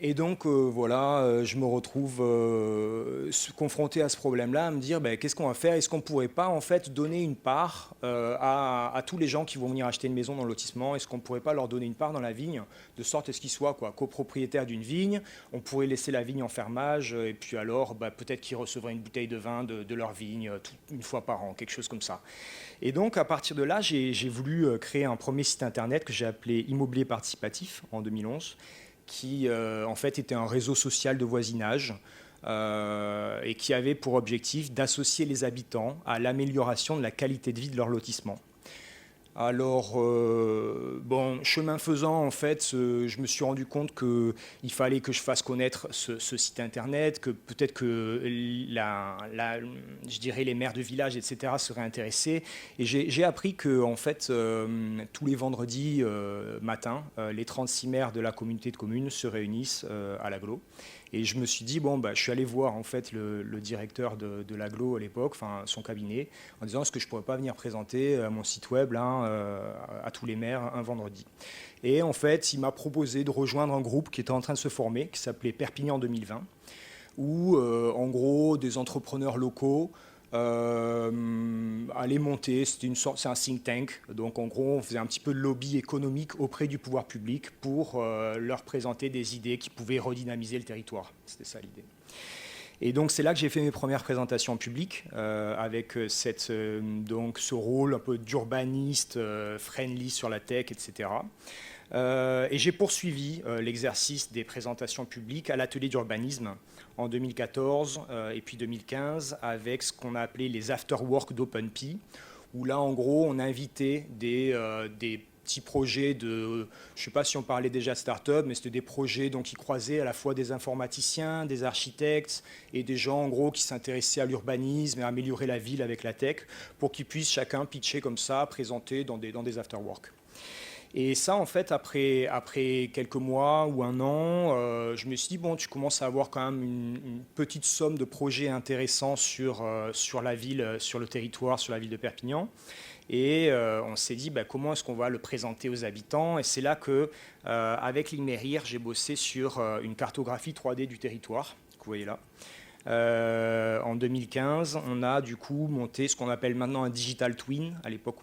Et donc voilà, je me retrouve confronté à ce problème-là, à me dire ben, qu'est-ce qu'on va faire? Est-ce qu'on ne pourrait pas en fait donner une part à tous les gens qui vont venir acheter une maison dans le lotissement? Est-ce qu'on ne pourrait pas leur donner une part dans la vigne, de sorte à ce qu'ils soient quoi, copropriétaires d'une vigne? On pourrait laisser la vigne en fermage, et puis alors ben, peut-être qu'ils recevraient une bouteille de vin de leur vigne une fois par an, quelque chose comme ça. Et donc à partir de là, j'ai voulu créer un premier site internet que j'ai appelé Immobilier Participatif en 2011, qui en fait était un réseau social de voisinage et qui avait pour objectif d'associer les habitants à l'amélioration de la qualité de vie de leur lotissement. Alors, bon, chemin faisant, en fait, je me suis rendu compte qu'il fallait que je fasse connaître ce site internet, que peut-être que je dirais les maires de village, etc., seraient intéressés. Et j'ai appris que, en fait, tous les vendredis matin, les 36 maires de la communauté de communes se réunissent à l'aglo. Et je me suis dit, bon, bah, je suis allé voir en fait le directeur de l'aglo à l'époque, enfin son cabinet, en disant est-ce que je pourrais pas venir présenter mon site web là, à tous les maires un vendredi. Et en fait, il m'a proposé de rejoindre un groupe qui était en train de se former, qui s'appelait Perpignan 2020, où en gros des entrepreneurs locaux allaient monter, c'est un think tank, donc en gros on faisait un petit peu de lobby économique auprès du pouvoir public pour leur présenter des idées qui pouvaient redynamiser le territoire. C'était ça l'idée. Et donc c'est là que j'ai fait mes premières présentations publiques avec donc ce rôle un peu d'urbaniste, friendly sur la tech, etc. Et j'ai poursuivi l'exercice des présentations publiques à l'atelier d'urbanisme en 2014 et puis 2015 avec ce qu'on a appelé les after-work d'OpenPie, où là en gros on a invité des petits projets je ne sais pas si on parlait déjà de start-up, mais c'était des projets donc, qui croisaient à la fois des informaticiens, des architectes et des gens en gros qui s'intéressaient à l'urbanisme et à améliorer la ville avec la tech pour qu'ils puissent chacun pitcher comme ça, présenter dans des after-work. Et ça, en fait, après quelques mois ou un an, je me suis dit, bon, tu commences à avoir quand même une petite somme de projets intéressants sur la ville, sur le territoire, sur la ville de Perpignan. Et on s'est dit, bah, comment est-ce qu'on va le présenter aux habitants? Et c'est là que, avec l'Inmerir, j'ai bossé sur une cartographie 3D du territoire, que vous voyez là. En 2015, on a du coup monté ce qu'on appelle maintenant un digital twin. À l'époque,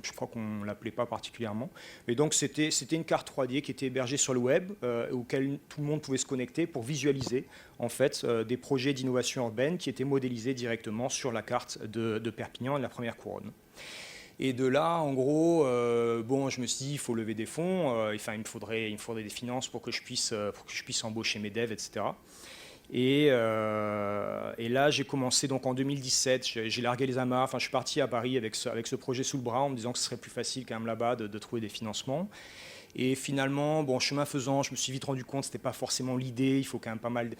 je crois qu'on ne l'appelait pas particulièrement. Et donc, c'était une carte 3D qui était hébergée sur le web, auquel tout le monde pouvait se connecter pour visualiser en fait, des projets d'innovation urbaine qui étaient modélisés directement sur la carte de Perpignan et de la première couronne. Et de là, en gros, bon, je me suis dit, il faut lever des fonds, enfin, il me faudrait des finances pour que je puisse embaucher mes devs, etc. Et là, j'ai commencé donc en 2017, j'ai largué les amarres, enfin, je suis parti à Paris avec ce projet sous le bras en me disant que ce serait plus facile quand même là-bas de trouver des financements. Et finalement, bon, chemin faisant, je me suis vite rendu compte que ce n'était pas forcément l'idée. Il faut quand même pas mal.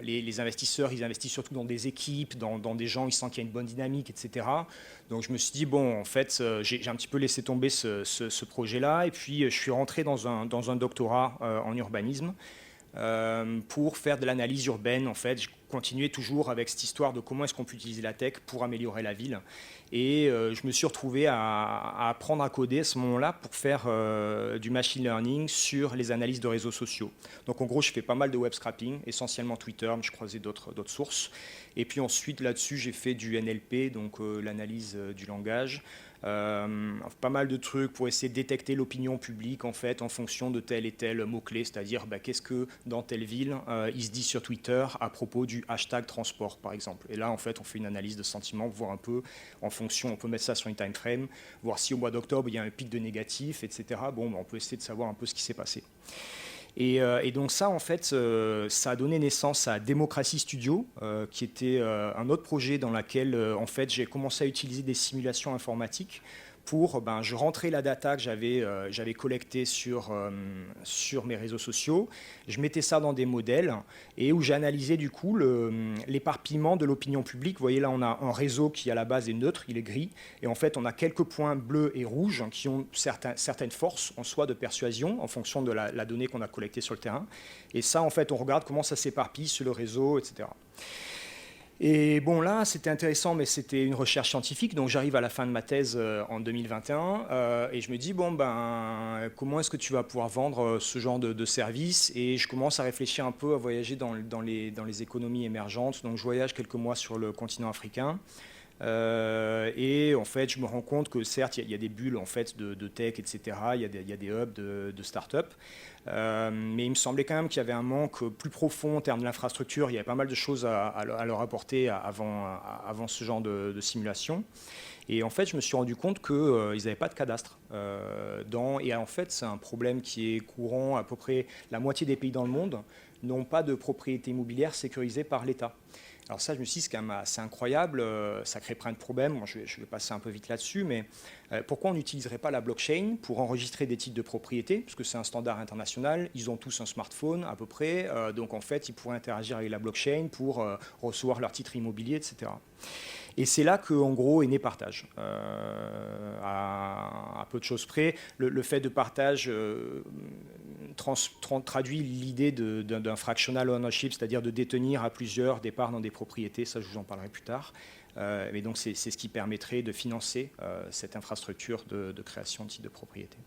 Les investisseurs, ils investissent surtout dans des équipes, dans des gens, ils sentent qu'il y a une bonne dynamique, etc. Donc je me suis dit, bon, en fait, j'ai un petit peu laissé tomber ce projet-là. Et puis, je suis rentré dans un doctorat en urbanisme. Pour faire de l'analyse urbaine, en fait, je continuais toujours avec cette histoire de comment est-ce qu'on peut utiliser la tech pour améliorer la ville. Et je me suis retrouvé à apprendre à coder à ce moment-là pour faire du machine learning sur les analyses de réseaux sociaux. Donc en gros, je fais pas mal de web scraping, essentiellement Twitter, mais je croisais d'autres sources. Et puis ensuite, là-dessus, j'ai fait du NLP, donc l'analyse du langage. Pas mal de trucs pour essayer de détecter l'opinion publique en fait en fonction de tel et tel mot-clé, c'est-à-dire bah, qu'est-ce que dans telle ville il se dit sur Twitter à propos du hashtag transport par exemple. Et là en fait on fait une analyse de sentiments, voir un peu en fonction, on peut mettre ça sur une time frame, voir si au mois d'octobre il y a un pic de négatif, etc. Bon, bah, on peut essayer de savoir un peu ce qui s'est passé. Et donc ça, en fait, ça a donné naissance à Démocratie Studio, qui était un autre projet dans lequel, en fait, j'ai commencé à utiliser des simulations informatiques pour, je rentrais la data que j'avais collectée sur mes réseaux sociaux, je mettais ça dans des modèles et où j'analysais du coup l'éparpillement de l'opinion publique. Vous voyez là, on a un réseau qui à la base est neutre, il est gris, et en fait on a quelques points bleus et rouges qui ont certaines forces en soi de persuasion en fonction de la donnée qu'on a collectée sur le terrain. Et ça, en fait, on regarde comment ça s'éparpille sur le réseau, etc. Et bon, là, c'était intéressant, mais c'était une recherche scientifique. Donc, j'arrive à la fin de ma thèse en 2021 et je me dis, bon, ben, comment est-ce que tu vas pouvoir vendre ce genre de service? Et je commence à réfléchir un peu à voyager dans les économies émergentes. Donc, je voyage quelques mois sur le continent africain. Et en fait, je me rends compte que certes, il y a des bulles en fait, de tech, etc. Il y a des hubs de start-up. Mais il me semblait quand même qu'il y avait un manque plus profond en termes de l'infrastructure. Il y avait pas mal de choses à leur apporter avant ce genre de simulation. Et en fait, je me suis rendu compte qu'ils n'avaient pas de cadastre. Et en fait, c'est un problème qui est courant. À peu près la moitié des pays dans le monde n'ont pas de propriété immobilière sécurisée par l'État. Alors ça, je me suis dit, c'est quand même assez incroyable, ça crée plein de problèmes. Moi, je vais passer un peu vite là-dessus, mais pourquoi on n'utiliserait pas la blockchain pour enregistrer des titres de propriété? Parce que c'est un standard international, ils ont tous un smartphone à peu près, donc en fait, ils pourraient interagir avec la blockchain pour recevoir leurs titres immobiliers, etc. Et c'est là qu'en gros est né Partage. À peu de choses près, le fait de Partage traduit l'idée d'un fractional ownership, c'est-à-dire de détenir à plusieurs des parts dans des propriétés. Ça, je vous en parlerai plus tard. Mais donc, c'est ce qui permettrait de financer cette infrastructure de création de titres de propriété.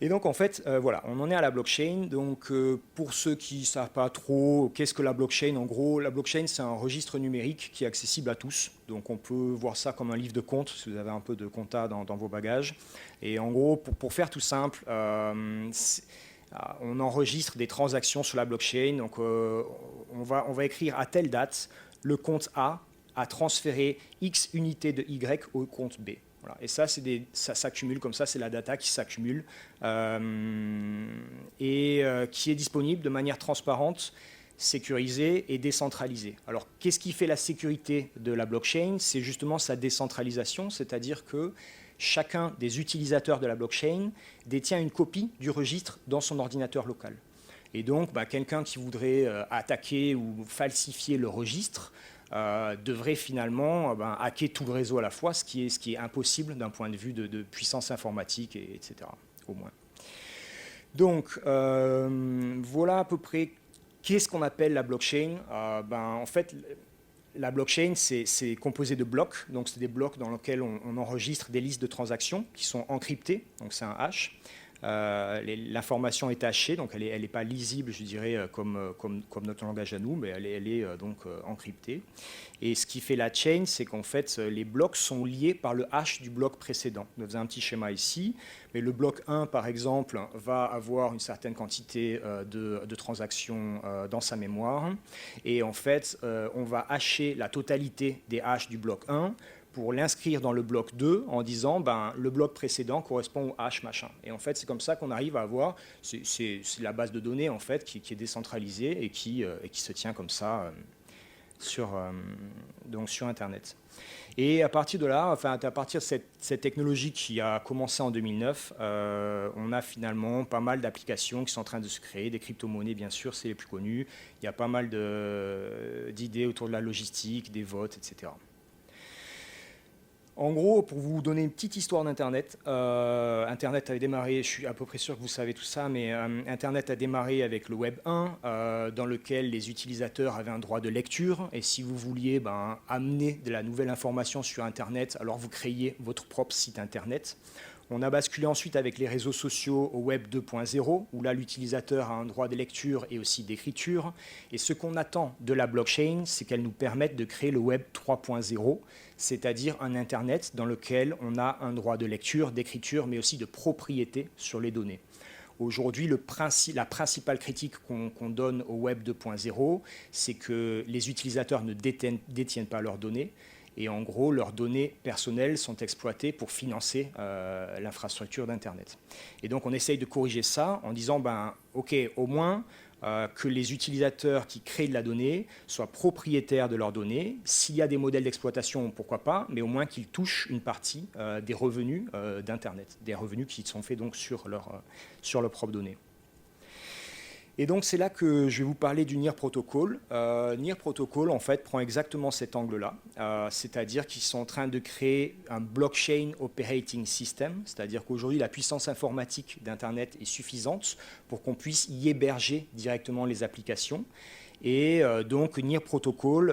Et donc, en fait, voilà, on en est à la blockchain. Donc, pour ceux qui ne savent pas trop, qu'est-ce que la blockchain? En gros, la blockchain, c'est un registre numérique qui est accessible à tous. Donc, on peut voir ça comme un livre de compte, si vous avez un peu de compta dans vos bagages. Et en gros, pour faire tout simple, on enregistre des transactions sur la blockchain. Donc, on va écrire à telle date, le compte A a transféré X unités de Y au compte B. Voilà. Et ça s'accumule comme ça, c'est la data qui s'accumule et qui est disponible de manière transparente, sécurisée et décentralisée. Alors, qu'est-ce qui fait la sécurité de la blockchain? C'est justement sa décentralisation, c'est-à-dire que chacun des utilisateurs de la blockchain détient une copie du registre dans son ordinateur local. Et donc, quelqu'un qui voudrait attaquer ou falsifier le registre devrait finalement hacker tout le réseau à la fois, ce qui est impossible d'un point de vue de puissance informatique, etc. au moins. Donc, voilà à peu près qu'est-ce qu'on appelle la blockchain. En fait, la blockchain, c'est composé de blocs. Donc, c'est des blocs dans lesquels on enregistre des listes de transactions qui sont encryptées. Donc, c'est un hash. L'information est hachée, donc elle n'est pas lisible, je dirais, comme notre langage à nous, mais elle est donc encryptée. Et ce qui fait la chain, c'est qu'en fait, les blocs sont liés par le hash du bloc précédent. Je vous ai un petit schéma ici, mais le bloc 1, par exemple, va avoir une certaine quantité de transactions dans sa mémoire. Et en fait, on va hasher la totalité des hashes du bloc 1 pour l'inscrire dans le bloc 2 en disant le bloc précédent correspond au hash machin. Et en fait, c'est comme ça qu'on arrive à avoir, c'est la base de données en fait qui est décentralisée et qui se tient comme ça sur Internet. Et à partir de là, à partir de cette technologie qui a commencé en 2009, on a finalement pas mal d'applications qui sont en train de se créer, des crypto-monnaies bien sûr, c'est les plus connus. Il y a pas mal d'idées autour de la logistique, des votes, etc. En gros, pour vous donner une petite histoire d'Internet, Internet avait démarré, je suis à peu près sûr que vous savez tout ça, mais Internet a démarré avec le Web 1, dans lequel les utilisateurs avaient un droit de lecture, et si vous vouliez amener de la nouvelle information sur Internet, alors vous créiez votre propre site Internet. On a basculé ensuite avec les réseaux sociaux au Web 2.0, où là, l'utilisateur a un droit de lecture et aussi d'écriture. Et ce qu'on attend de la blockchain, c'est qu'elle nous permette de créer le Web 3.0, c'est-à-dire un Internet dans lequel on a un droit de lecture, d'écriture, mais aussi de propriété sur les données. Aujourd'hui, la principale critique qu'on donne au Web 2.0, c'est que les utilisateurs ne détiennent pas leurs données. Et en gros, leurs données personnelles sont exploitées pour financer l'infrastructure d'Internet. Et donc, on essaye de corriger ça en disant, OK, au moins que les utilisateurs qui créent de la donnée soient propriétaires de leurs données. S'il y a des modèles d'exploitation, pourquoi pas, mais au moins qu'ils touchent une partie des revenus d'Internet, des revenus qui sont faits donc sur leurs propres données. Et donc, c'est là que je vais vous parler du NEAR Protocol. NEAR Protocol, en fait, prend exactement cet angle-là, c'est-à-dire qu'ils sont en train de créer un blockchain operating system, c'est-à-dire qu'aujourd'hui, la puissance informatique d'Internet est suffisante pour qu'on puisse y héberger directement les applications. Et donc NIR Protocol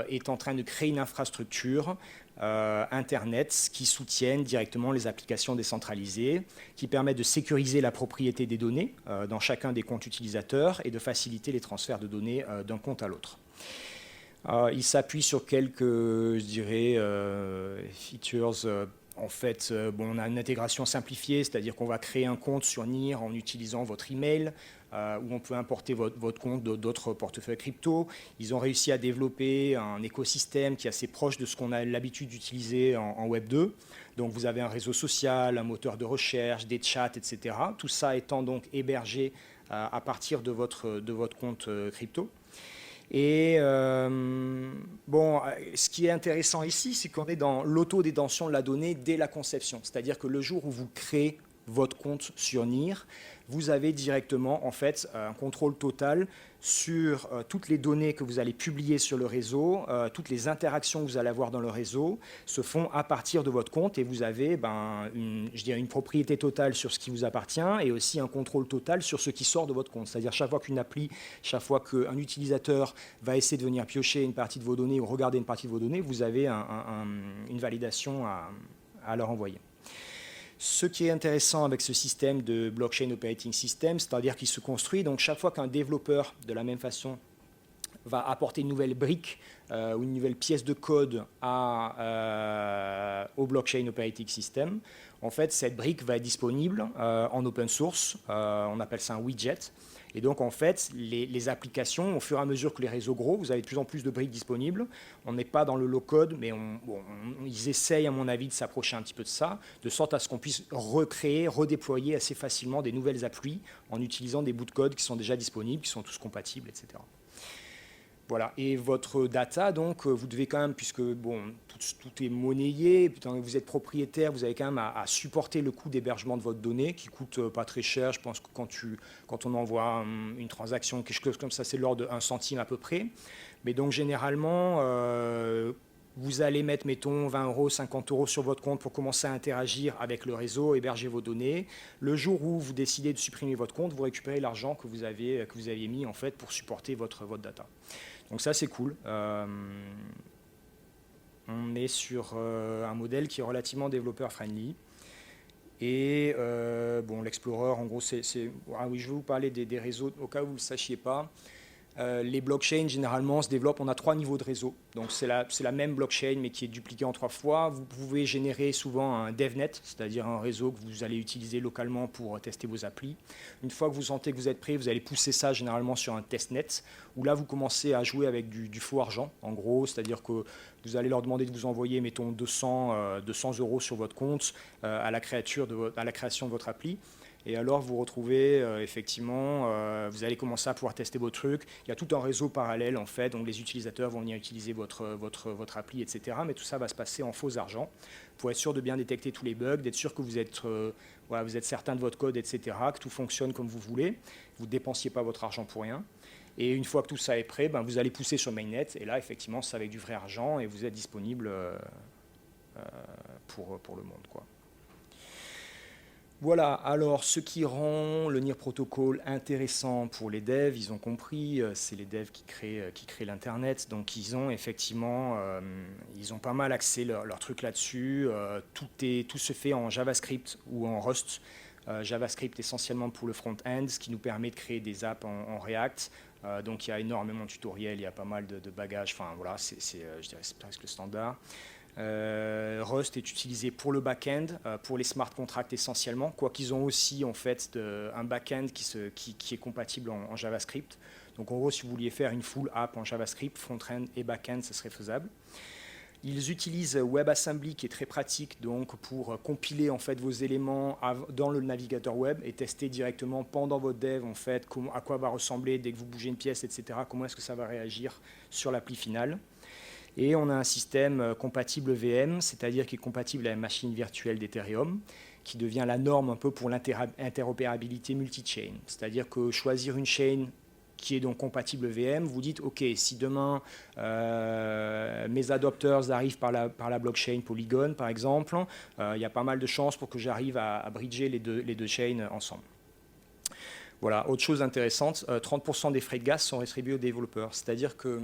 est en train de créer une infrastructure Internet qui soutiennent directement les applications décentralisées, qui permettent de sécuriser la propriété des données dans chacun des comptes utilisateurs et de faciliter les transferts de données d'un compte à l'autre. Il s'appuie sur quelques, je dirais, features. En fait, on a une intégration simplifiée, c'est-à-dire qu'on va créer un compte sur NIR en utilisant votre email, où on peut importer votre compte d'autres portefeuilles crypto. Ils ont réussi à développer un écosystème qui est assez proche de ce qu'on a l'habitude d'utiliser en Web 2. Donc vous avez un réseau social, un moteur de recherche, des chats, etc. Tout ça étant donc hébergé à partir de votre compte crypto. Et ce qui est intéressant ici, c'est qu'on est dans l'autodétention de la donnée dès la conception. C'est-à-dire que le jour où vous créez votre compte sur NIR, vous avez directement en fait un contrôle total sur toutes les données que vous allez publier sur le réseau, toutes les interactions que vous allez avoir dans le réseau se font à partir de votre compte et vous avez une propriété totale sur ce qui vous appartient et aussi un contrôle total sur ce qui sort de votre compte. C'est-à-dire chaque fois qu'une appli, chaque fois qu'un utilisateur va essayer de venir piocher une partie de vos données ou regarder une partie de vos données, vous avez une validation à leur envoyer. Ce qui est intéressant avec ce système de blockchain operating system, c'est-à-dire qu'il se construit, donc chaque fois qu'un développeur, de la même façon, va apporter une nouvelle brique ou une nouvelle pièce de code au blockchain operating system, en fait, cette brique va être disponible en open source, on appelle ça un widget. Et donc, en fait, les applications, au fur et à mesure que les réseaux gros, vous avez de plus en plus de briques disponibles. On n'est pas dans le low-code, mais ils essayent, à mon avis, de s'approcher un petit peu de ça, de sorte à ce qu'on puisse recréer, redéployer assez facilement des nouvelles applis en utilisant des bouts de code qui sont déjà disponibles, qui sont tous compatibles, etc. Voilà. Et votre data, donc, vous devez quand même, puisque tout est monnayé, puisque vous êtes propriétaire, vous avez quand même à supporter le coût d'hébergement de votre donnée, qui coûte pas très cher. Je pense que quand on envoie une transaction, quelque chose comme ça, c'est de l'ordre de 1 centime à peu près. Mais donc, généralement, vous allez mettre, mettons, 20 €, 50 € sur votre compte pour commencer à interagir avec le réseau, héberger vos données. Le jour où vous décidez de supprimer votre compte, vous récupérez l'argent que vous aviez mis en fait pour supporter votre data. Donc ça, c'est cool. On est sur un modèle qui est relativement développeur-friendly. Et l'Explorer, en gros, Ah oui, je vais vous parler des réseaux, au cas où vous ne le sachiez pas. Les blockchains, généralement, se développent, on a 3 niveaux de réseau. Donc, c'est la même blockchain, mais qui est dupliquée en 3 fois. Vous pouvez générer souvent un DevNet, c'est-à-dire un réseau que vous allez utiliser localement pour tester vos applis. Une fois que vous sentez que vous êtes prêt, vous allez pousser ça généralement sur un testnet, où là, vous commencez à jouer avec du faux argent, en gros. C'est-à-dire que vous allez leur demander de vous envoyer, mettons, 200 € sur votre compte à la création de votre appli. Et alors, vous retrouvez, effectivement, vous allez commencer à pouvoir tester vos trucs. Il y a tout un réseau parallèle, en fait, donc les utilisateurs vont venir utiliser votre appli, etc. Mais tout ça va se passer en faux argent pour être sûr de bien détecter tous les bugs, d'être sûr que vous êtes certain de votre code, etc., que tout fonctionne comme vous voulez. Vous ne dépensiez pas votre argent pour rien. Et une fois que tout ça est prêt, vous allez pousser sur Mainnet. Et là, effectivement, c'est avec du vrai argent et vous êtes disponible pour le monde, quoi. Voilà, alors ce qui rend le NIR Protocol intéressant pour les devs, ils ont compris, c'est les devs qui créent l'Internet, donc ils ont effectivement, ils ont pas mal axé leur truc là-dessus, tout se fait en JavaScript ou en Rust, JavaScript essentiellement pour le front-end, ce qui nous permet de créer des apps en React, donc il y a énormément de tutoriels, il y a pas mal de bagages, enfin voilà, je dirais c'est presque le standard. Rust est utilisé pour le back-end, pour les smart contracts essentiellement, quoiqu'ils ont aussi en fait un back-end qui est compatible en JavaScript. Donc en gros, si vous vouliez faire une full app en JavaScript, front-end et back-end, ce serait faisable. Ils utilisent WebAssembly qui est très pratique donc pour compiler en fait vos éléments dans le navigateur web et tester directement pendant votre dev en fait à quoi va ressembler dès que vous bougez une pièce, etc. Comment est-ce que ça va réagir sur l'appli finale. Et on a un système compatible VM, c'est-à-dire qui est compatible à la machine virtuelle d'Ethereum, qui devient la norme un peu pour l'interopérabilité multi-chain. C'est-à-dire que choisir une chain qui est donc compatible VM, vous dites, OK, si demain mes adopters arrivent par la blockchain Polygon, par exemple, il y a pas mal de chances pour que j'arrive à bridger les deux chains ensemble. Voilà, autre chose intéressante, 30% des frais de gaz sont rétribués aux développeurs. C'est-à-dire que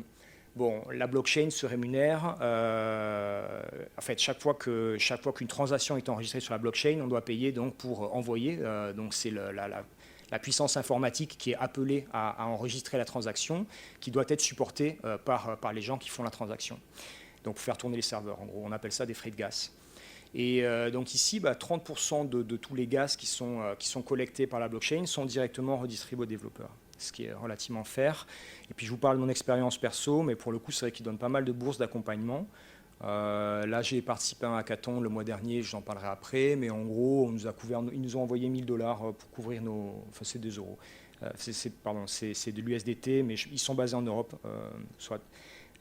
bon, la blockchain se rémunère. En fait, chaque fois qu'une transaction est enregistrée sur la blockchain, on doit payer donc pour envoyer. Donc c'est la puissance informatique qui est appelée à enregistrer la transaction, qui doit être supportée par les gens qui font la transaction. Donc pour faire tourner les serveurs, en gros, on appelle ça des frais de gaz. Et donc ici, 30% de tous les gaz qui sont collectés par la blockchain sont directement redistribués aux développeurs, ce qui est relativement fair. Et puis je vous parle de mon expérience perso, mais pour le coup, c'est vrai qu'ils donnent pas mal de bourses d'accompagnement. Là, j'ai participé à un hackathon le mois dernier, j'en parlerai après, mais en gros, ils nous ont envoyé $1000 pour couvrir nos... Enfin, c'est 2 euros. C'est de l'USDT, mais ils sont basés en Europe, soit.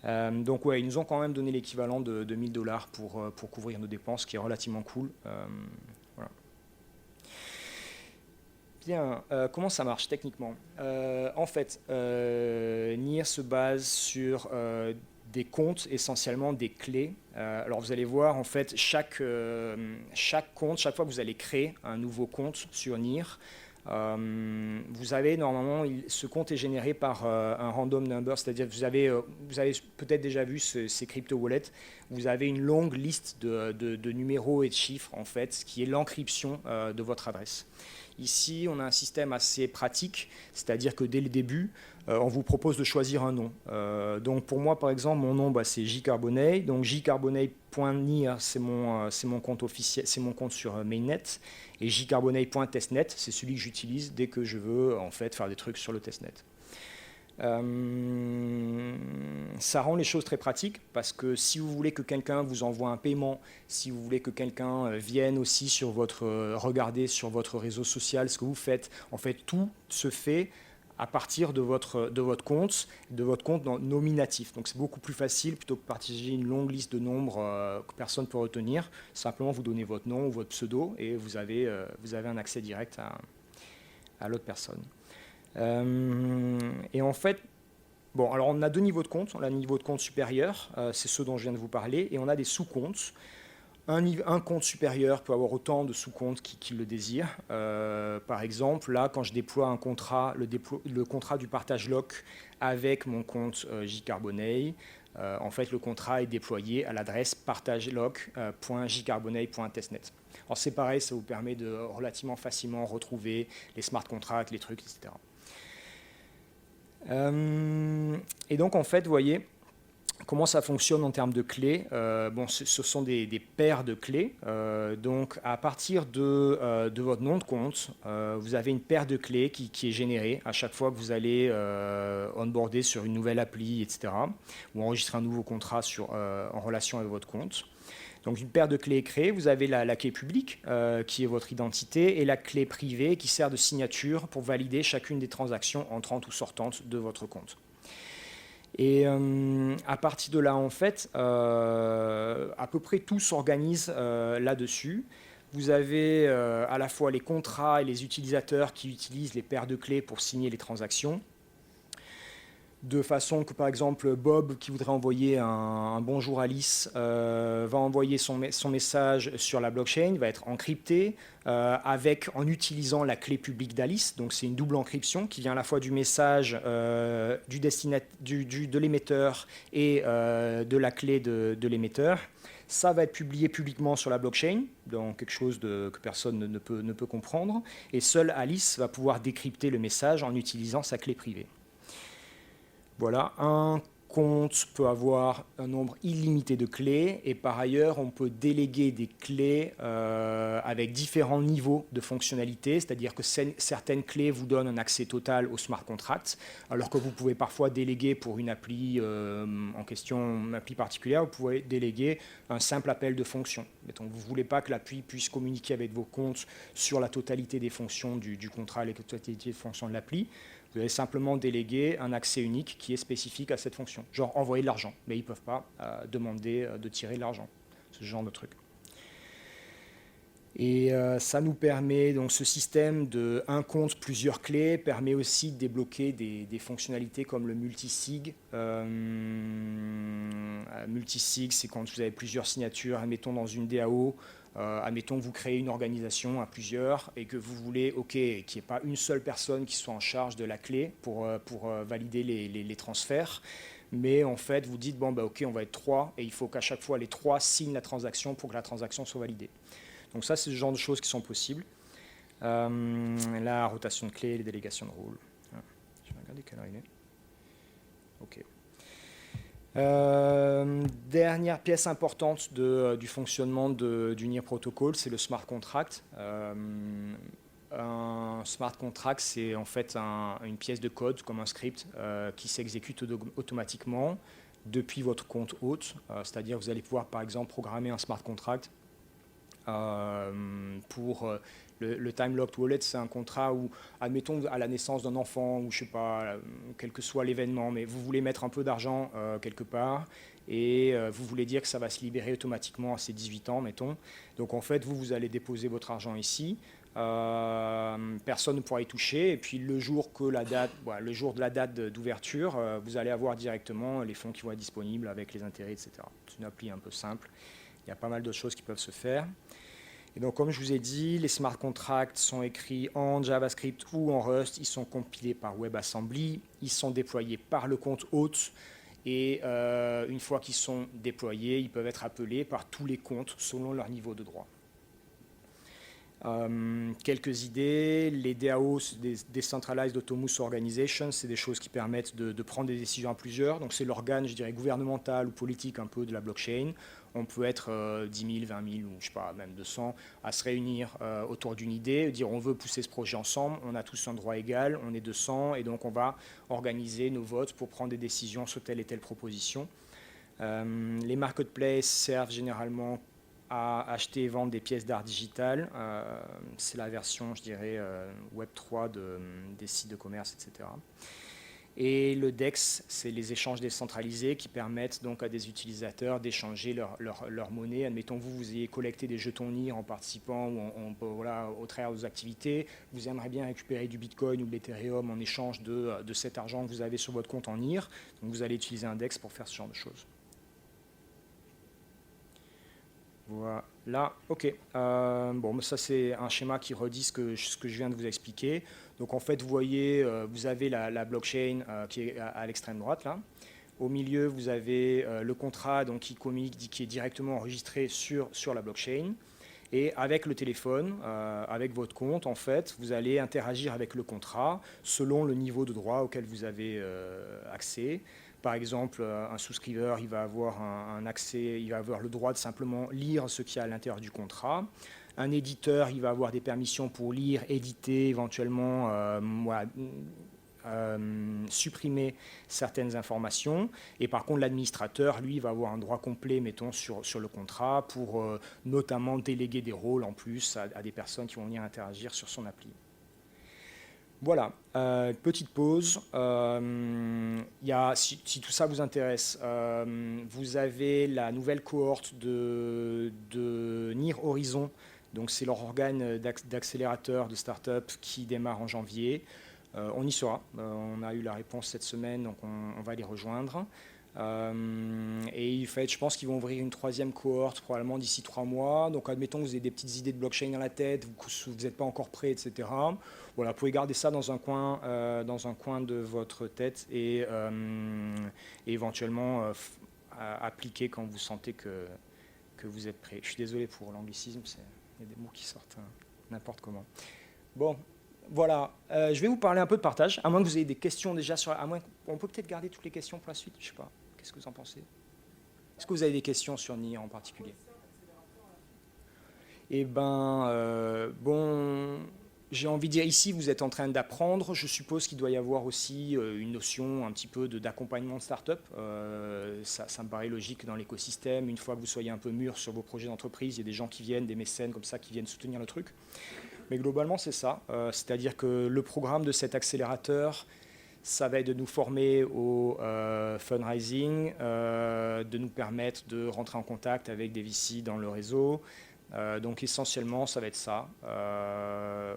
Donc ouais, ils nous ont quand même donné l'équivalent de $1000 pour couvrir nos dépenses, ce qui est relativement cool. Voilà. Bien, comment ça marche techniquement? En fait, NIR se base sur des comptes, essentiellement des clés. Alors vous allez voir, en fait, chaque compte, chaque fois que vous allez créer un nouveau compte sur NIR, vous avez normalement, ce compte est généré par un random number, c'est-à-dire que vous avez peut-être déjà vu ces crypto wallets, vous avez une longue liste de numéros et de chiffres, en fait, qui est l'encryption de votre adresse. Ici, on a un système assez pratique, c'est-à-dire que dès le début, on vous propose de choisir un nom. Donc pour moi, par exemple, mon nom, c'est jcarbonate. Donc jcarbonate.nir, c'est mon compte officiel, c'est mon compte sur Mainnet. Et jcarbonate.testnet, c'est celui que j'utilise dès que je veux en fait faire des trucs sur le testnet. Ça rend les choses très pratiques parce que si vous voulez que quelqu'un vous envoie un paiement, si vous voulez que quelqu'un vienne aussi regarder sur votre réseau social ce que vous faites, en fait tout se fait à partir de votre compte nominatif. Donc c'est beaucoup plus facile plutôt que de partager une longue liste de nombres que personne ne peut retenir. Simplement vous donnez votre nom ou votre pseudo et vous avez un accès direct à l'autre personne. Et en fait, bon, alors on a 2 niveaux de compte. On a un niveau de compte supérieur, c'est ce dont je viens de vous parler, et on a des sous-comptes. Un compte supérieur peut avoir autant de sous-comptes qu'il le désire. Par exemple, là, quand je déploie un contrat, le contrat du partage lock avec mon compte jcarbonate, en fait, le contrat est déployé à l'adresse partagelock.jcarbonate.testnet. Alors c'est pareil, ça vous permet de relativement facilement retrouver les smart contracts, les trucs, etc. Et donc, en fait, vous voyez comment ça fonctionne en termes de clés. Ce sont des paires de clés. Donc, à partir de votre nom de compte, vous avez une paire de clés qui est générée à chaque fois que vous allez onboarder sur une nouvelle appli, etc. ou enregistrer un nouveau contrat en relation avec votre compte. Donc une paire de clés est créée, vous avez la clé publique qui est votre identité et la clé privée qui sert de signature pour valider chacune des transactions entrantes ou sortantes de votre compte. Et à partir de là, en fait, à peu près tout s'organise là-dessus. Vous avez à la fois les contrats et les utilisateurs qui utilisent les paires de clés pour signer les transactions. De façon que, par exemple, Bob, qui voudrait envoyer un bonjour Alice, va envoyer son message sur la blockchain, va être encrypté en utilisant la clé publique d'Alice. Donc, c'est une double encryption qui vient à la fois du message de l'émetteur et de la clé de l'émetteur. Ça va être publié publiquement sur la blockchain, donc quelque chose que personne ne peut comprendre. Et seule Alice va pouvoir décrypter le message en utilisant sa clé privée. Voilà, un compte peut avoir un nombre illimité de clés et par ailleurs, on peut déléguer des clés avec différents niveaux de fonctionnalité, c'est-à-dire que certaines clés vous donnent un accès total au smart contract, alors que vous pouvez parfois déléguer pour une appli en question, une appli particulière, vous pouvez déléguer un simple appel de fonction. Donc, vous ne voulez pas que l'appli puisse communiquer avec vos comptes sur la totalité des fonctions du contrat et la totalité des fonctions de l'appli. Vous allez simplement déléguer un accès unique qui est spécifique à cette fonction, genre envoyer de l'argent, mais ils ne peuvent pas demander de tirer de l'argent, ce genre de truc. Et ça nous permet, donc ce système de un compte, plusieurs clés, permet aussi de débloquer des fonctionnalités comme le multisig. Multisig, c'est quand vous avez plusieurs signatures, admettons dans une DAO, admettons que vous créez une organisation à plusieurs et que vous voulez qu'il n'y ait pas une seule personne qui soit en charge de la clé pour valider les transferts. Mais en fait, vous dites, bon, bah, OK, on va être 3 et il faut qu'à chaque fois, les 3 signent la transaction pour que la transaction soit validée. Donc ça, c'est ce genre de choses qui sont possibles. La rotation de clés, les délégations de rôle. Je vais regarder quelle heure il est. OK. Dernière pièce importante du fonctionnement du NIR Protocol, c'est le smart contract. Un smart contract, c'est en fait une pièce de code comme un script qui s'exécute automatiquement depuis votre compte hôte. C'est-à-dire vous allez pouvoir par exemple programmer un smart contract pour le time locked wallet. C'est un contrat où, admettons à la naissance d'un enfant ou je sais pas, quel que soit l'événement, mais vous voulez mettre un peu d'argent quelque part et vous voulez dire que ça va se libérer automatiquement à ses 18 ans, mettons. Donc en fait, vous allez déposer votre argent ici. Personne ne pourra y toucher et puis le jour le jour de la date d'ouverture, vous allez avoir directement les fonds qui vont être disponibles avec les intérêts, etc. C'est une appli un peu simple. Il y a pas mal d'autres choses qui peuvent se faire. Et donc, comme je vous ai dit, les smart contracts sont écrits en JavaScript ou en Rust. Ils sont compilés par WebAssembly. Ils sont déployés par le compte hôte. Et une fois qu'ils sont déployés, ils peuvent être appelés par tous les comptes selon leur niveau de droit. Quelques idées. Les DAO, des Decentralized Autonomous Organizations, c'est des choses qui permettent de prendre des décisions à plusieurs. Donc, c'est l'organe, je dirais, gouvernemental ou politique un peu de la blockchain. On peut être 10 000, 20 000 ou je sais pas, même 200 à se réunir autour d'une idée, dire on veut pousser ce projet ensemble, on a tous un droit égal, on est 200 et donc on va organiser nos votes pour prendre des décisions sur telle et telle proposition. Les marketplaces servent généralement à acheter et vendre des pièces d'art digitales. C'est la version, je dirais, Web3 des sites de commerce, etc. Et le DEX, c'est les échanges décentralisés qui permettent donc à des utilisateurs d'échanger leur monnaie. Admettons vous ayez collecté des jetons NIR en participant ou au travers de vos activités. Vous aimeriez bien récupérer du Bitcoin ou de l'Ethereum en échange de cet argent que vous avez sur votre compte en NIR. Donc vous allez utiliser un DEX pour faire ce genre de choses. Voilà, OK. Bon, ça c'est un schéma qui redit ce que je viens de vous expliquer. Donc en fait, vous voyez, vous avez la blockchain qui est à l'extrême droite là. Au milieu, vous avez le contrat donc, qui est directement enregistré sur la blockchain. Et avec le téléphone, avec votre compte, en fait, vous allez interagir avec le contrat selon le niveau de droit auquel vous avez accès. Par exemple, un souscriveur, il va avoir un accès, il va avoir le droit de simplement lire ce qu'il y a à l'intérieur du contrat. Un éditeur, il va avoir des permissions pour lire, éditer, éventuellement supprimer certaines informations. Et par contre, l'administrateur, lui, va avoir un droit complet, mettons, sur le contrat pour notamment déléguer des rôles en plus à des personnes qui vont venir interagir sur son appli. Voilà, petite pause. Si tout ça vous intéresse, vous avez la nouvelle cohorte de NIR Horizon. Donc c'est leur organe d'accélérateur de start-up qui démarre en janvier. On y sera. On a eu la réponse cette semaine, donc on va les rejoindre. Et en fait, je pense qu'ils vont ouvrir une troisième cohorte probablement d'ici 3 mois. Donc admettons que vous avez des petites idées de blockchain dans la tête, vous n'êtes pas encore prêt, etc. Voilà, vous pouvez garder ça dans un coin de votre tête et éventuellement appliquer quand vous sentez que vous êtes prêt. Je suis désolé pour l'anglicisme, il y a des mots qui sortent n'importe comment. Bon, voilà. Je vais vous parler un peu de partage, à moins que vous ayez des questions déjà sur... on peut peut-être garder toutes les questions pour la suite, je ne sais pas. Qu'est-ce que vous en pensez? Est-ce que vous avez des questions sur NIR en particulier? Eh bien, bon... J'ai envie de dire, ici, vous êtes en train d'apprendre. Je suppose qu'il doit y avoir aussi une notion un petit peu d'accompagnement de start-up. Ça me paraît logique dans l'écosystème. Une fois que vous soyez un peu mûr sur vos projets d'entreprise, il y a des gens qui viennent, des mécènes comme ça, qui viennent soutenir le truc. Mais globalement, c'est ça. C'est-à-dire que le programme de cet accélérateur, ça va être de nous former au fundraising, de nous permettre de rentrer en contact avec des VC dans le réseau, Donc essentiellement, ça va être ça.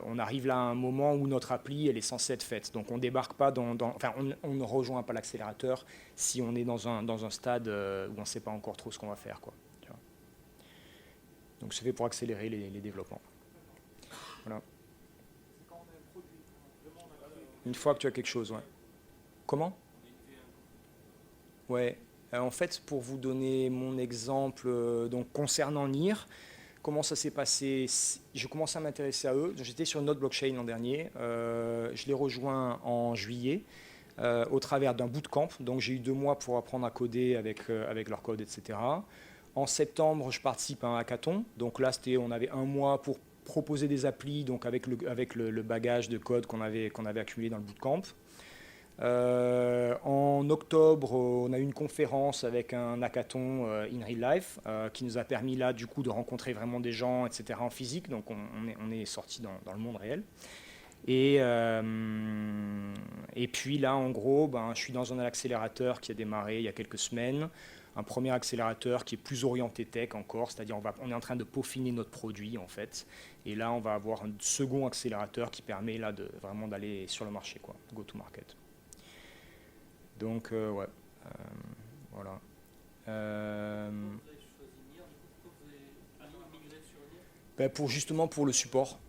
On arrive là à un moment où notre appli, elle est censée être faite. Donc on débarque pas enfin, on ne rejoint pas l'accélérateur si on est dans un stade où on ne sait pas encore trop ce qu'on va faire, quoi. Tu vois. Donc c'est fait pour accélérer les développements. Voilà. Une fois que tu as quelque chose, ouais. Comment? Ouais. En fait, pour vous donner mon exemple, donc concernant NIR, comment ça s'est passé? Je commençais à m'intéresser à eux. J'étais sur une autre blockchain l'an dernier. Je les rejoins en juillet au travers d'un bootcamp. Donc j'ai eu 2 mois pour apprendre à coder avec leur code, etc. En septembre, je participe à un hackathon. Donc là, on avait 1 mois pour proposer des applis, donc avec le bagage de code qu'on avait accumulé dans le bootcamp. En octobre, on a eu une conférence avec un hackathon in real life qui nous a permis là du coup de rencontrer vraiment des gens, etc. en physique. Donc on est sorti dans le monde réel. Et puis là, en gros, je suis dans un accélérateur qui a démarré il y a quelques semaines. Un premier accélérateur qui est plus orienté tech encore, c'est-à-dire on est en train de peaufiner notre produit en fait. Et là, on va avoir un second accélérateur qui permet là vraiment d'aller sur le marché, quoi, go to market. Donc ouais, voilà. Justement pour le support.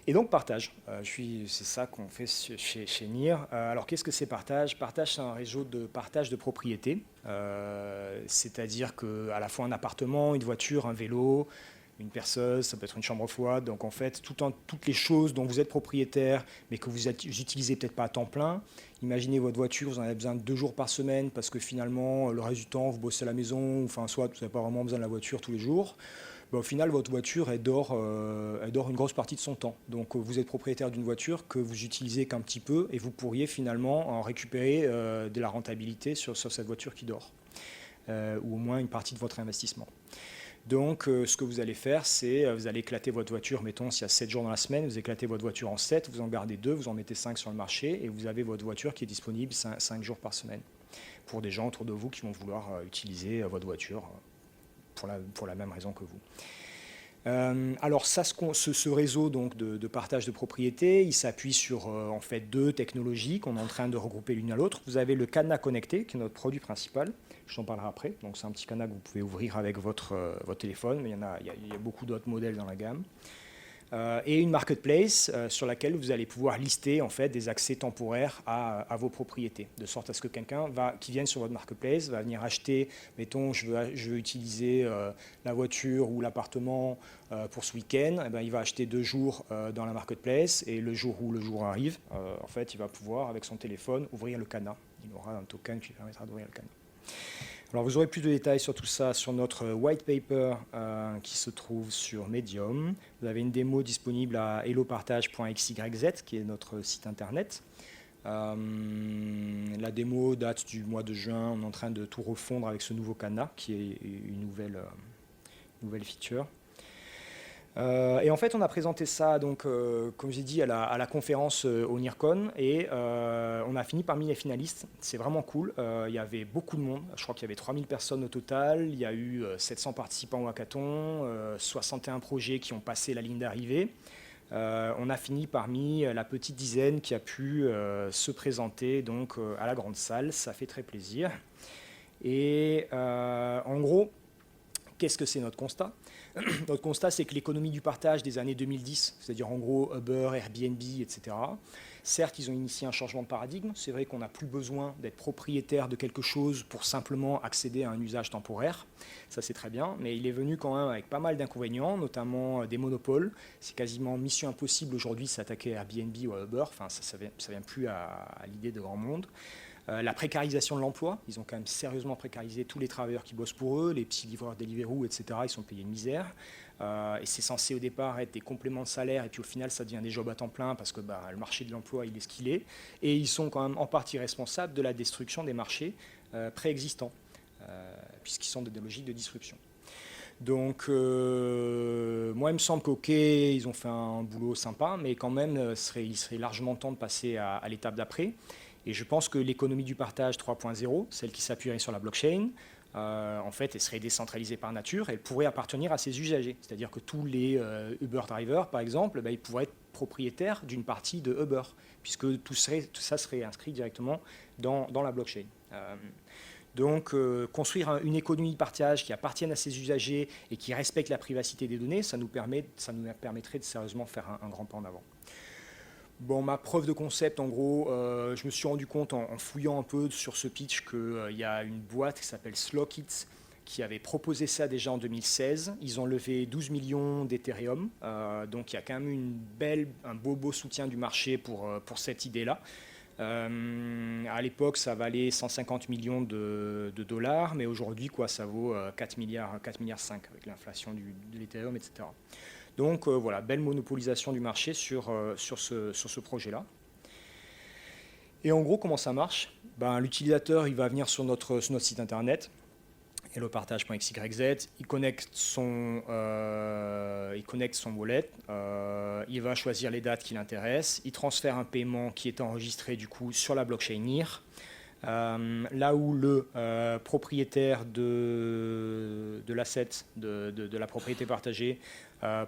Et donc partage, c'est ça qu'on fait chez NIR. Alors qu'est-ce que c'est partage? Partage, c'est un réseau de partage de propriété, c'est-à-dire qu'à la fois un appartement, une voiture, un vélo, une perceuse, ça peut être une chambre froide. Donc en fait, toutes les choses dont vous êtes propriétaire, mais que vous utilisez peut-être pas à temps plein. Imaginez votre voiture, vous en avez besoin 2 jours par semaine parce que finalement, le reste du temps, vous bossez à la maison, enfin soit vous n'avez pas vraiment besoin de la voiture tous les jours. Au final, votre voiture, elle dort une grosse partie de son temps. Donc vous êtes propriétaire d'une voiture que vous utilisez qu'un petit peu et vous pourriez finalement en récupérer de la rentabilité sur cette voiture qui dort, ou au moins une partie de votre investissement. Donc ce que vous allez faire, c'est vous allez éclater votre voiture, mettons s'il y a 7 jours dans la semaine, vous éclatez votre voiture en 7, vous en gardez 2, vous en mettez 5 sur le marché et vous avez votre voiture qui est disponible 5 jours par semaine pour des gens autour de vous qui vont vouloir utiliser votre voiture pour la même raison que vous. Alors ça, ce réseau donc, de partage de propriété, il s'appuie sur en fait 2 technologies qu'on est en train de regrouper l'une à l'autre. Vous avez le cadenas connecté, qui est notre produit principal. Je t'en parlerai après. Donc c'est un petit cadenas que vous pouvez ouvrir avec votre téléphone, mais il y a beaucoup d'autres modèles dans la gamme. Et une marketplace sur laquelle vous allez pouvoir lister en fait des accès temporaires à vos propriétés, de sorte à ce que quelqu'un qui vienne sur votre marketplace va venir acheter, mettons je veux utiliser la voiture ou l'appartement pour ce week-end, et il va acheter 2 jours dans la marketplace et le jour où le jour arrive, en fait il va pouvoir avec son téléphone ouvrir le cadenas. Il aura un token qui permettra d'ouvrir le cadenas. Alors vous aurez plus de détails sur tout ça sur notre white paper qui se trouve sur Medium. Vous avez une démo disponible à hellopartage.xyz qui est notre site internet. La démo date du mois de juin. On est en train de tout refondre avec ce nouveau cadenas qui est une nouvelle feature. Et en fait, on a présenté ça, donc, comme j'ai dit, à la conférence au NIRCon, et on a fini parmi les finalistes. C'est vraiment cool. Il y avait beaucoup de monde. Je crois qu'il y avait 3000 personnes au total. Il y a eu 700 participants au hackathon, 61 projets qui ont passé la ligne d'arrivée. On a fini parmi la petite dizaine qui a pu se présenter donc, à la grande salle. Ça fait très plaisir. Et en gros, qu'est-ce que c'est notre constat? Notre constat, c'est que l'économie du partage des années 2010, c'est-à-dire en gros Uber, Airbnb, etc., certes, ils ont initié un changement de paradigme. C'est vrai qu'on n'a plus besoin d'être propriétaire de quelque chose pour simplement accéder à un usage temporaire. Ça, c'est très bien. Mais il est venu quand même avec pas mal d'inconvénients, notamment des monopoles. C'est quasiment mission impossible aujourd'hui de s'attaquer à Airbnb ou à Uber. Enfin, ça vient plus à l'idée de grand monde. La précarisation de l'emploi, ils ont quand même sérieusement précarisé tous les travailleurs qui bossent pour eux, les petits livreurs Deliveroo, etc., ils sont payés une misère. Et c'est censé au départ être des compléments de salaire, et puis au final ça devient des jobs à temps plein parce que le marché de l'emploi il est ce qu'il est. Et ils sont quand même en partie responsables de la destruction des marchés préexistants, puisqu'ils sont des logiques de disruption. Donc, moi, il me semble qu'ok, ils ont fait un boulot sympa, mais quand même, il serait largement temps de passer à l'étape d'après. Et je pense que l'économie du partage 3.0, celle qui s'appuierait sur la blockchain, en fait, elle serait décentralisée par nature, elle pourrait appartenir à ses usagers. C'est-à-dire que tous les Uber drivers, par exemple, ils pourraient être propriétaires d'une partie de Uber, puisque tout ça serait inscrit directement dans la blockchain. Donc, construire une économie de partage qui appartienne à ses usagers et qui respecte la privacité des données, ça nous permettrait de sérieusement faire un grand pas en avant. Bon, ma preuve de concept, en gros, je me suis rendu compte en fouillant un peu sur ce pitch qu'il y a une boîte qui s'appelle Slockit qui avait proposé ça déjà en 2016. Ils ont levé 12 millions d'Ethereum, donc il y a quand même un beau soutien du marché pour cette idée-là. À l'époque, ça valait 150 millions de dollars, mais aujourd'hui, ça vaut 4 milliards avec l'inflation de l'Ethereum, etc. Donc voilà, belle monopolisation du marché sur ce projet-là. Et en gros, comment ça marche? L'utilisateur, il va venir sur notre site internet, hellopartage.xyz, il connecte son wallet, il va choisir les dates qui l'intéressent, il transfère un paiement qui est enregistré du coup sur la blockchain NIR. Là où le propriétaire de l'asset, de la propriété partagée,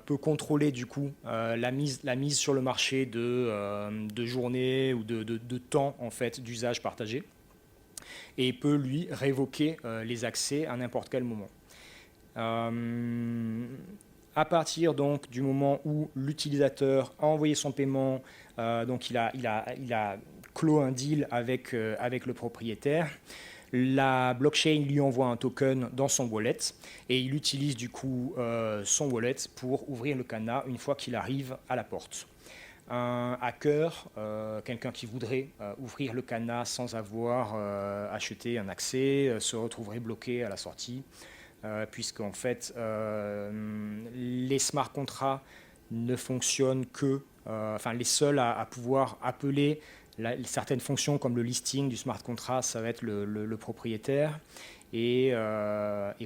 peut contrôler du coup la mise sur le marché de journée ou de temps en fait d'usage partagé, et peut lui révoquer les accès à n'importe quel moment. À partir donc du moment où l'utilisateur a envoyé son paiement, donc il a clos un deal avec le propriétaire, la blockchain lui envoie un token dans son wallet et il utilise du coup son wallet pour ouvrir le cadenas une fois qu'il arrive à la porte. Un hacker, quelqu'un qui voudrait ouvrir le cadenas sans avoir acheté un accès, se retrouverait bloqué à la sortie, puisqu'en fait, les smart contracts ne fonctionnent que, les seuls à pouvoir appeler certaines fonctions comme le listing du smart contract, ça va être le propriétaire. Et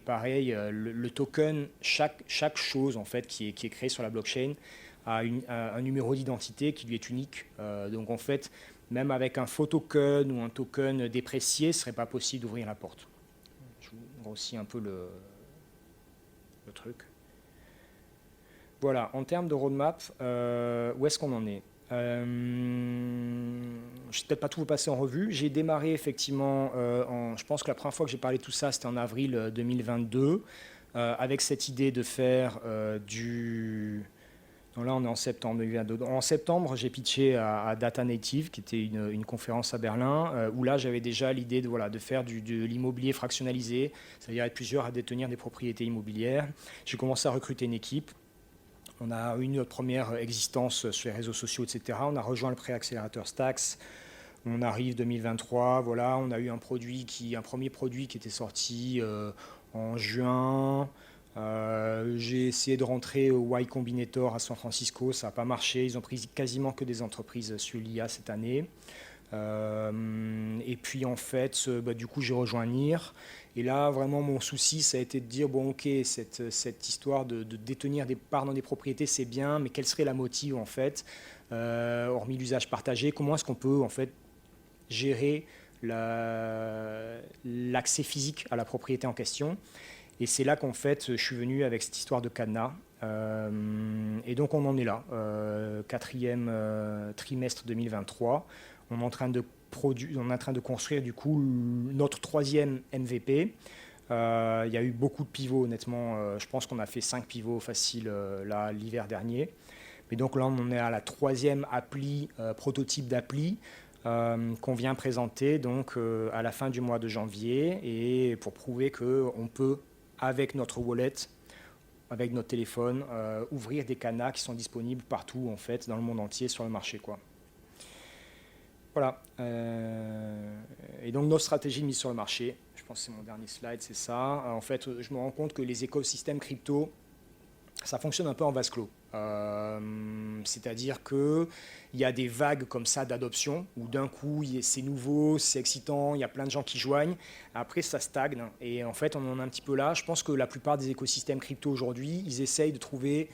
pareil, le token, chaque chose en fait qui est créée sur la blockchain a un numéro d'identité qui lui est unique. Donc en fait, même avec un faux token ou un token déprécié, ce ne serait pas possible d'ouvrir la porte. Je vous grossis un peu le truc. Voilà, en termes de roadmap, où est-ce qu'on en est? Je ne vais peut-être pas tout vous passer en revue. J'ai démarré effectivement, je pense que la première fois que j'ai parlé de tout ça, c'était en avril 2022, avec cette idée de faire Donc là, on est en septembre 2022. En septembre, j'ai pitché à Data Native, qui était une conférence à Berlin, où là, j'avais déjà l'idée de faire de l'immobilier fractionnalisé, c'est-à-dire être plusieurs à détenir des propriétés immobilières. J'ai commencé à recruter une équipe. On a eu notre première existence sur les réseaux sociaux, etc. On a rejoint le préaccélérateur Stax. On arrive 2023, voilà, on a eu un premier produit qui était sorti en juin. J'ai essayé de rentrer au Y Combinator à San Francisco, ça n'a pas marché. Ils ont pris quasiment que des entreprises sur l'IA cette année. Et puis en fait, du coup, j'ai rejoint NIR. Et là, vraiment, mon souci, ça a été de dire, bon, ok, cette histoire de détenir des parts dans des propriétés, c'est bien, mais quelle serait la motive, en fait, hormis l'usage partagé? Comment est-ce qu'on peut, en fait, gérer l'accès physique à la propriété en question? Et c'est là qu'en fait, je suis venu avec cette histoire de cadenas. Et donc, on en est là, quatrième trimestre 2023. On est en train de construire du coup notre troisième MVP. Il y a eu beaucoup de pivots, honnêtement. Je pense qu'on a fait 5 pivots faciles là l'hiver dernier. Mais donc là, on en est à la troisième prototype d'appli qu'on vient présenter donc à la fin du mois de janvier, et pour prouver qu'on peut, avec notre wallet, avec notre téléphone, ouvrir des cadenas qui sont disponibles partout en fait dans le monde entier sur le marché, quoi. Voilà. Et donc notre stratégie de mise sur le marché, je pense que c'est mon dernier slide, c'est ça. En fait, je me rends compte que les écosystèmes crypto, ça fonctionne un peu en vase clos. C'est-à-dire qu'il y a des vagues comme ça d'adoption, où d'un coup, c'est nouveau, c'est excitant, il y a plein de gens qui joignent. Après, ça stagne. Et en fait, on en est un petit peu là. Je pense que la plupart des écosystèmes crypto aujourd'hui, ils essayent de trouver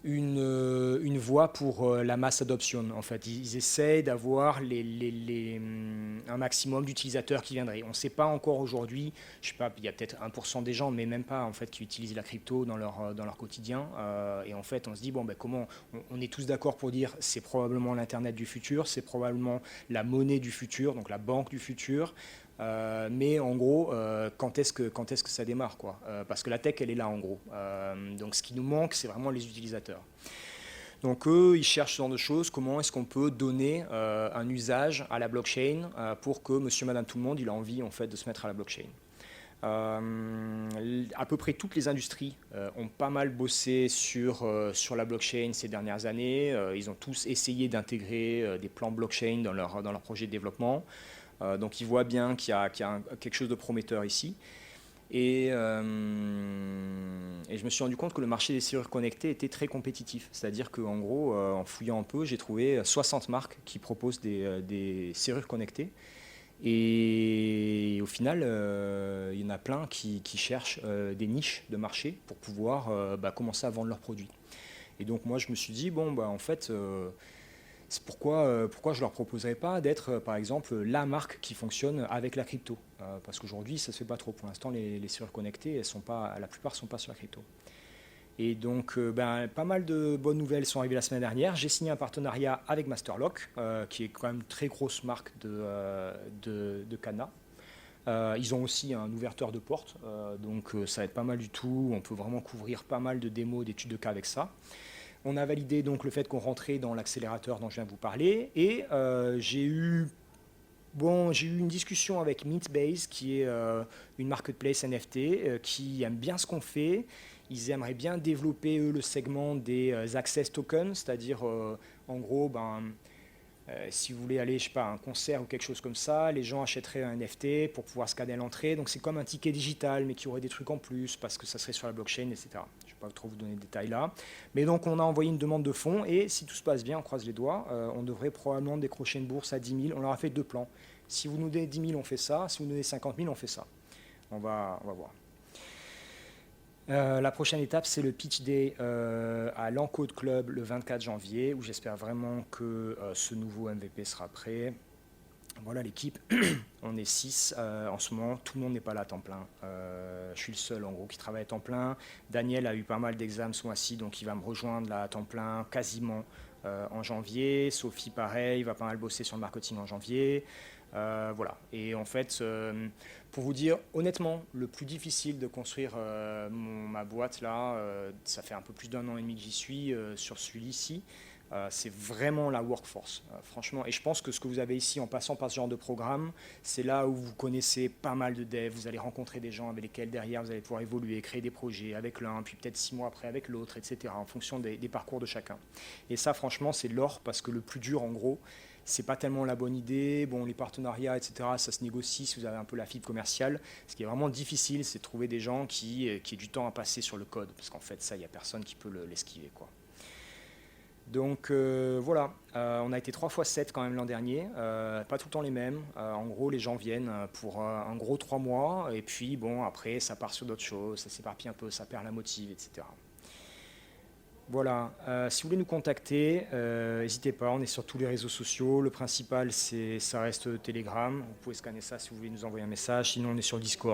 une voie pour la mass adoption. En fait, ils essaient d'avoir un maximum d'utilisateurs qui viendraient. On ne sait pas encore aujourd'hui, je sais pas, il y a peut-être 1% des gens, mais même pas en fait, qui utilisent la crypto dans leur quotidien. Et en fait, on se dit, bon, ben, comment on est tous d'accord pour dire c'est probablement l'Internet du futur, c'est probablement la monnaie du futur, donc la banque du futur. Mais en gros, quand est-ce que ça démarre quoi parce que la tech, elle est là en gros. Donc ce qui nous manque, c'est vraiment les utilisateurs. Donc eux, ils cherchent ce genre de choses. Comment est-ce qu'on peut donner un usage à la blockchain pour que monsieur, madame, tout le monde, il a envie en fait de se mettre à la blockchain. À peu près toutes les industries ont pas mal bossé sur la blockchain ces dernières années. Ils ont tous essayé d'intégrer des plans blockchain dans leur projet de développement. Donc ils voient bien qu'il y a quelque chose de prometteur ici. Et je me suis rendu compte que le marché des serrures connectées était très compétitif. C'est-à-dire qu'en gros, en fouillant un peu, j'ai trouvé 60 marques qui proposent des serrures connectées. Et au final, il y en a plein qui cherchent des niches de marché pour pouvoir commencer à vendre leurs produits. Et donc moi, je me suis dit, bon, en fait... c'est pourquoi je ne leur proposerais pas d'être, par exemple, la marque qui fonctionne avec la crypto. Parce qu'aujourd'hui, ça ne se fait pas trop. Pour l'instant, les serrures connectées, la plupart ne sont pas sur la crypto. Et donc, pas mal de bonnes nouvelles sont arrivées la semaine dernière. J'ai signé un partenariat avec Masterlock, qui est quand même une très grosse marque de Cana. Ils ont aussi un ouverteur de porte, donc ça va être pas mal du tout. On peut vraiment couvrir pas mal de démos, d'études de cas avec ça. On a validé donc le fait qu'on rentrait dans l'accélérateur dont je viens de vous parler et j'ai eu une discussion avec Mintbase qui est une marketplace NFT qui aime bien ce qu'on fait. Ils aimeraient bien développer eux le segment des access tokens, c'est-à-dire en gros si vous voulez aller, je sais pas, à un concert ou quelque chose comme ça, les gens achèteraient un NFT pour pouvoir scanner l'entrée. Donc c'est comme un ticket digital, mais qui aurait des trucs en plus parce que ça serait sur la blockchain, etc. Je ne vais pas trop vous donner de détails là. Mais donc on a envoyé une demande de fonds et si tout se passe bien, on croise les doigts, on devrait probablement décrocher une bourse à 10 000. On leur a fait 2 plans. Si vous nous donnez 10 000, on fait ça. Si vous nous donnez 50 000, on fait ça. On va voir. La prochaine étape, c'est le Pitch Day à l'Encode Club le 24 janvier, où j'espère vraiment que ce nouveau MVP sera prêt. Voilà l'équipe, on est 6 en ce moment, tout le monde n'est pas là à temps plein. Je suis le seul en gros qui travaille à temps plein. Daniel a eu pas mal d'examens ce mois-ci, donc il va me rejoindre là à temps plein quasiment en janvier. Sophie pareil, va pas mal bosser sur le marketing en janvier. Voilà. Et en fait, pour vous dire honnêtement, le plus difficile de construire ma boîte là, ça fait un peu plus d'1 an et demi que j'y suis sur celui-ci. C'est vraiment la workforce, franchement. Et je pense que ce que vous avez ici en passant par ce genre de programme, c'est là où vous connaissez pas mal de devs, vous allez rencontrer des gens avec lesquels derrière vous allez pouvoir évoluer, créer des projets avec l'un, puis peut-être 6 mois après avec l'autre, etc., en fonction des parcours de chacun. Et ça, franchement, c'est l'or parce que le plus dur, en gros, c'est pas tellement la bonne idée. Bon, les partenariats, etc., ça se négocie si vous avez un peu la fibre commerciale. Ce qui est vraiment difficile, c'est de trouver des gens qui aient du temps à passer sur le code, parce qu'en fait, ça, il n'y a personne qui peut l'esquiver, quoi. Donc voilà, on a été 3 fois 7 quand même l'an dernier, pas tout le temps les mêmes. En gros, les gens viennent pour un gros 3 mois, et puis bon, après, ça part sur d'autres choses, ça s'éparpille un peu, ça perd la motive, etc. Voilà, si vous voulez nous contacter, n'hésitez pas, on est sur tous les réseaux sociaux. Le principal, ça reste Telegram. Vous pouvez scanner ça si vous voulez nous envoyer un message. Sinon, on est sur Discord.